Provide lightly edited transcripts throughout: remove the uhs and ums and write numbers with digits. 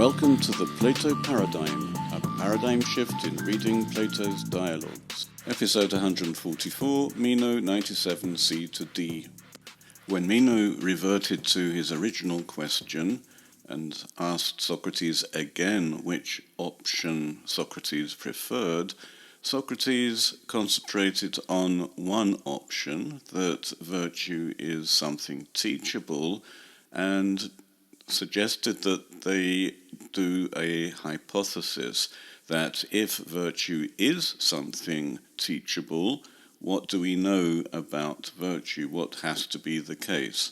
Welcome to the Plato Paradigm, a paradigm shift in reading Plato's dialogues. Episode 144, Meno 97c to d. When Meno reverted to his original question and asked Socrates again which option Socrates preferred, Socrates concentrated on one option, that virtue is something teachable, and suggested that they do a hypothesis that if virtue is something teachable, what do we know about virtue? What has to be the case?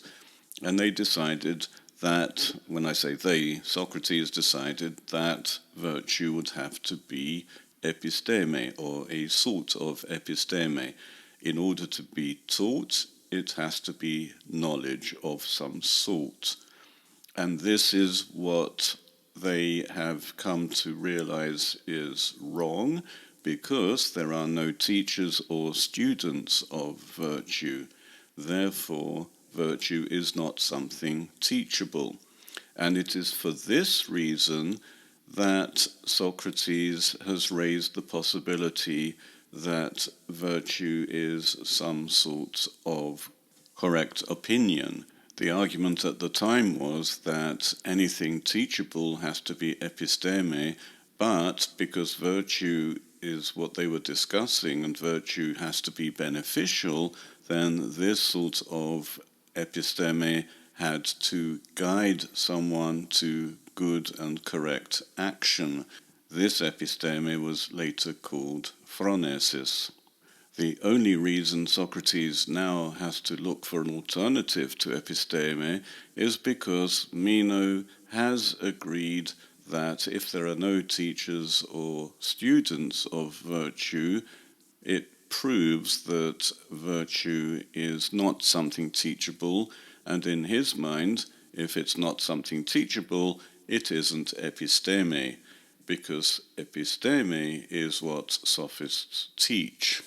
And they decided that, when I say they, Socrates decided that virtue would have to be episteme, or a sort of episteme. In order to be taught, it has to be knowledge of some sort. And this is what they have come to realize is wrong, because there are no teachers or students of virtue. Therefore, virtue is not something teachable. And it is for this reason that Socrates has raised the possibility that virtue is some sort of correct opinion. The argument at the time was that anything teachable has to be episteme, but because virtue is what they were discussing and virtue has to be beneficial, then this sort of episteme had to guide someone to good and correct action. This episteme was later called phronesis. The only reason Socrates now has to look for an alternative to episteme is because Meno has agreed that if there are no teachers or students of virtue, it proves that virtue is not something teachable, and in his mind, if it's not something teachable, it isn't episteme, because episteme is what sophists teach.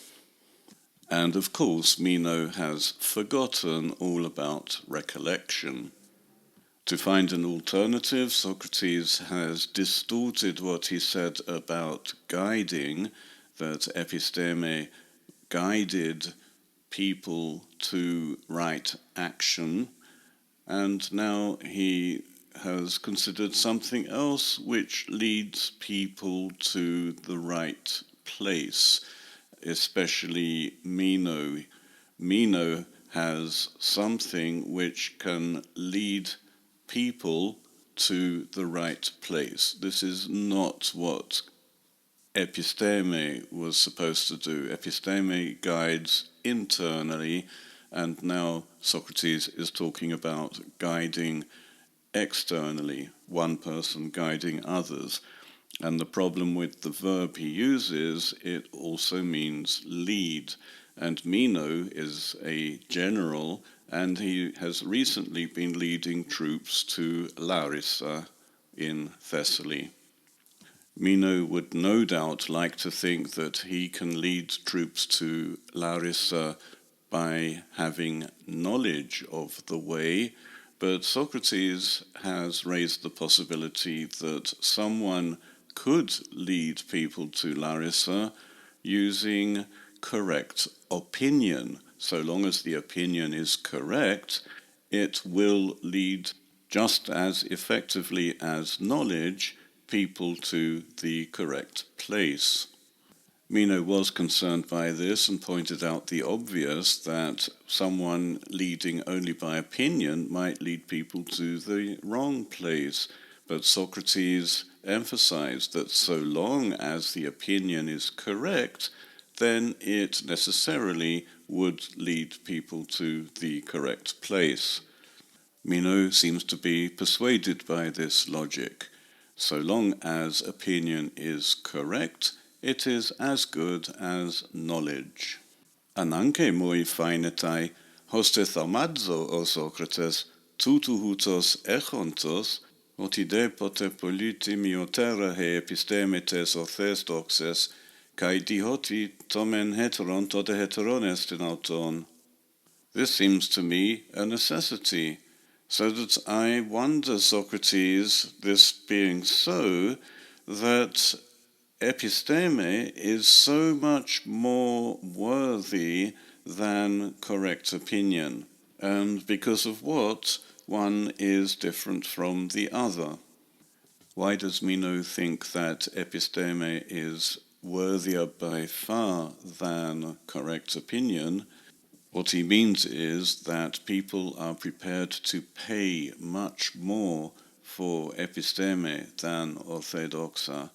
And of course, Meno has forgotten all about recollection. To find an alternative, Socrates has distorted what he said about guiding, that episteme guided people to right action, and now he has considered something else which leads people to the right place. Especially Meno. Meno has something which can lead people to the right place. This is not what episteme was supposed to do. Episteme guides internally, and now Socrates is talking about guiding externally, one person guiding others. And the problem with the verb he uses, it also means lead. And Meno is a general, and he has recently been leading troops to Larissa in Thessaly. Meno would no doubt like to think that he can lead troops to Larissa by having knowledge of the way, but Socrates has raised the possibility that someone could lead people to Larissa using correct opinion. So long as the opinion is correct, it will lead just as effectively as knowledge people to the correct place. Meno was concerned by this and pointed out the obvious, that someone leading only by opinion might lead people to the wrong place. But Socrates emphasized that so long as the opinion is correct, then it necessarily would lead people to the correct place. Meno seems to be persuaded by this logic. So long as opinion is correct, it is as good as knowledge. Ananke moi phainetai, hostes aumadzo, O Socrates, tutu hutos echontos, otide pote polyti miotera he epistemetes orthes doxes, kai dihoti tomen heteron tode heteron est in auton. This seems to me a necessity, So that I wonder, Socrates, this being so, that episteme is so much more worthy than correct opinion, and because of what one is different from the other. Why does Meno think that episteme is worthier by far than correct opinion? What he means is that people are prepared to pay much more for episteme than orthodoxa.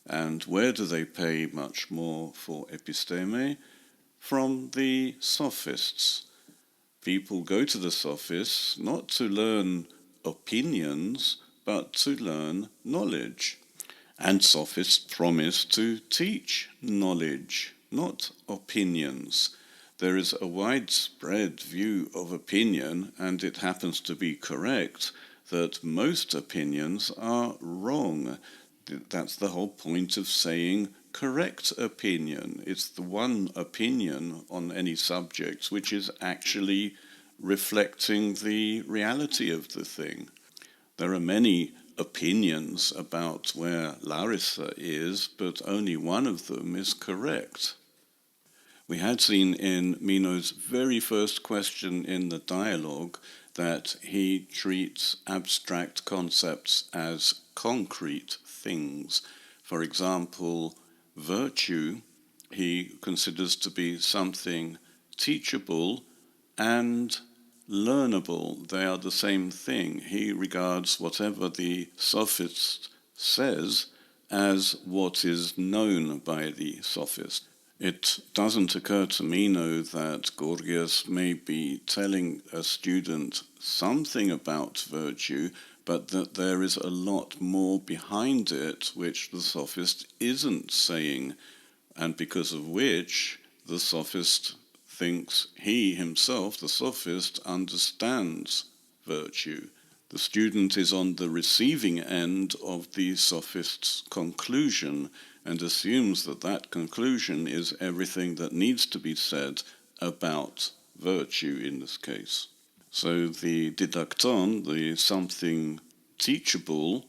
And where do they pay much more for episteme? From the sophists. People go to the sophists not to learn opinions, but to learn knowledge. And sophists promise to teach knowledge, not opinions. There is a widespread view of opinion, and it happens to be correct, that most opinions are wrong. That's the whole point of saying correct opinion. It's the one opinion on any subject which is actually reflecting the reality of the thing. There are many opinions about where Larissa is, but only one of them is correct. We had seen in Meno's very first question in the dialogue that he treats abstract concepts as concrete things. For example, virtue he considers to be something teachable and learnable. They are the same thing. He regards whatever the sophist says as what is known by the sophist. It doesn't occur to Meno that Gorgias may be telling a student something about virtue, but that there is a lot more behind it which the sophist isn't saying, and because of which the sophist thinks he himself, the sophist, understands virtue. The student is on the receiving end of the sophist's conclusion and assumes that that conclusion is everything that needs to be said about virtue in this case. So the didakton, the something teachable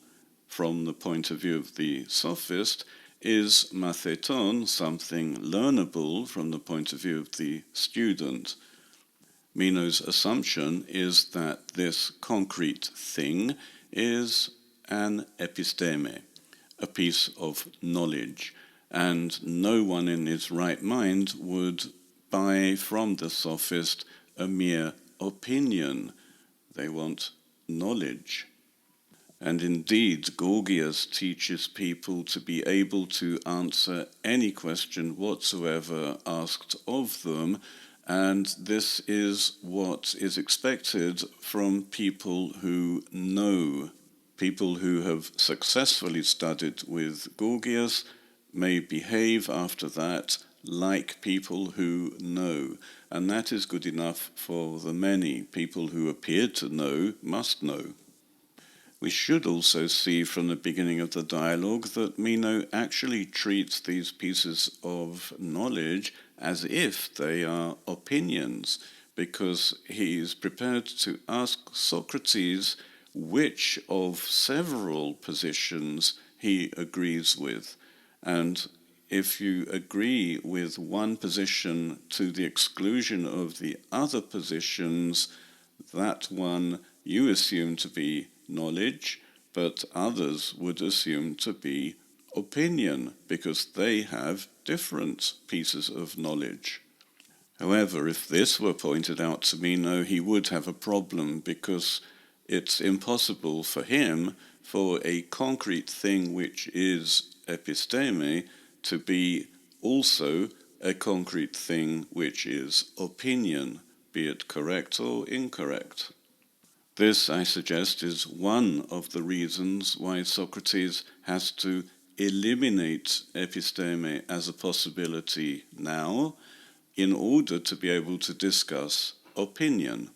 from the point of view of the sophist, is matheton, something learnable from the point of view of the student. Meno's assumption is that this concrete thing is an episteme, a piece of knowledge, and no one in his right mind would buy from the sophist a mere opinion. They want knowledge. And indeed, Gorgias teaches people to be able to answer any question whatsoever asked of them, and this is what is expected from people who know. People who have successfully studied with Gorgias may behave after that like people who know, and that is good enough for the many. People who appear to know must know. We should also see from the beginning of the dialogue that Meno actually treats these pieces of knowledge as if they are opinions, because he is prepared to ask Socrates which of several positions he agrees with. And if you agree with one position to the exclusion of the other positions, that one you assume to be knowledge, but others would assume to be opinion, because they have different pieces of knowledge. However, if this were pointed out to Meno, he would have a problem, because it's impossible for him for a concrete thing which is episteme to be also a concrete thing which is opinion, be it correct or incorrect. This, I suggest, is one of the reasons why Socrates has to eliminate episteme as a possibility now in order to be able to discuss opinion.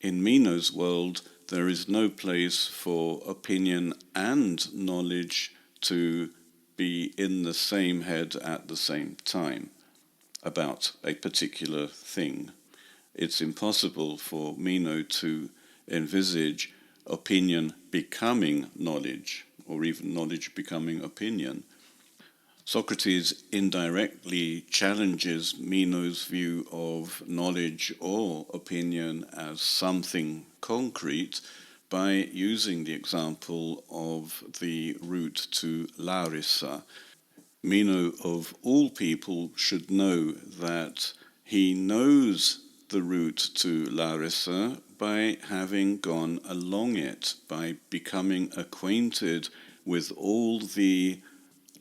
In Meno's world, there is no place for opinion and knowledge to be in the same head at the same time about a particular thing. It's impossible for Meno to envisage opinion becoming knowledge, or even knowledge becoming opinion. Socrates indirectly challenges Meno's view of knowledge or opinion as something concrete by using the example of the route to Larissa. Meno, of all people, should know that he knows the route to Larissa by having gone along it, by becoming acquainted with all the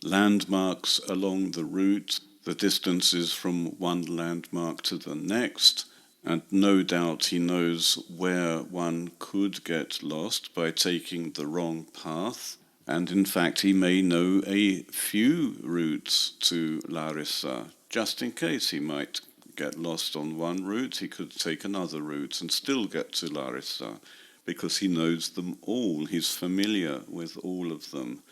landmarks along the route, the distances from one landmark to the next, and no doubt he knows where one could get lost by taking the wrong path. And in fact, he may know a few routes to Larissa. Just in case he might get lost on one route, he could take another route and still get to Larissa, because he knows them all. He's familiar with all of them.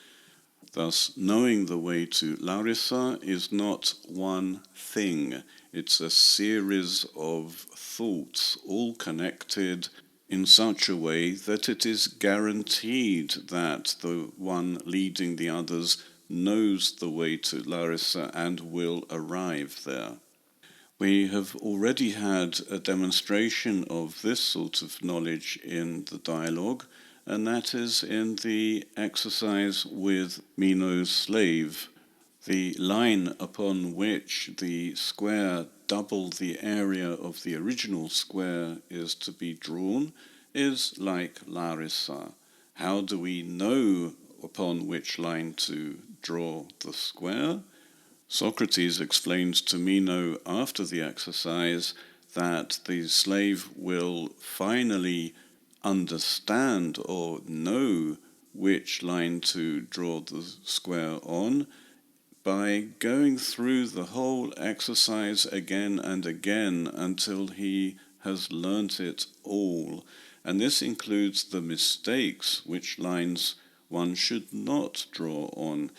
Thus, knowing the way to Larissa is not one thing. It's a series of thoughts, all connected in such a way that it is guaranteed that the one leading the others knows the way to Larissa and will arrive there. We have already had a demonstration of this sort of knowledge in the dialogue, and that is in the exercise with Meno's slave. The line upon which the square double the area of the original square is to be drawn is like Larissa. How do we know upon which line to draw the square? Socrates explains to Meno after the exercise that the slave will finally understand or know which line to draw the square on by going through the whole exercise again and again until he has learnt it all. And this includes the mistakes, which lines one should not draw on.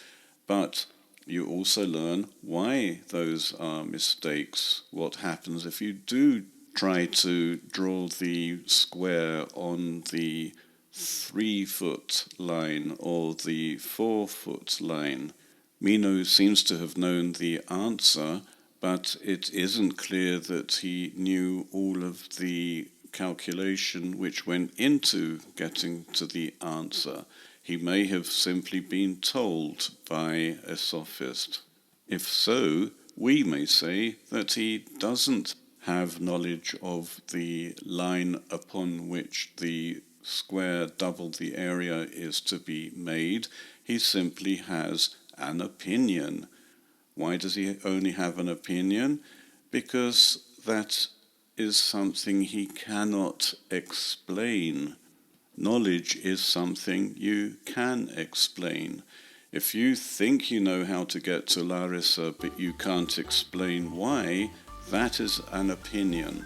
But you also learn why those are mistakes. What happens if you do try to draw the square on the 3-foot line or the 4-foot line? Meno seems to have known the answer, but it isn't clear that he knew all of the calculation which went into getting to the answer. He may have simply been told by a sophist. If so, we may say that he doesn't have knowledge of the line upon which the square double the area is to be made. He simply has an opinion. Why does he only have an opinion? Because that is something he cannot explain. Knowledge is something you can explain. If you think you know how to get to Larissa but you can't explain why, that is an opinion.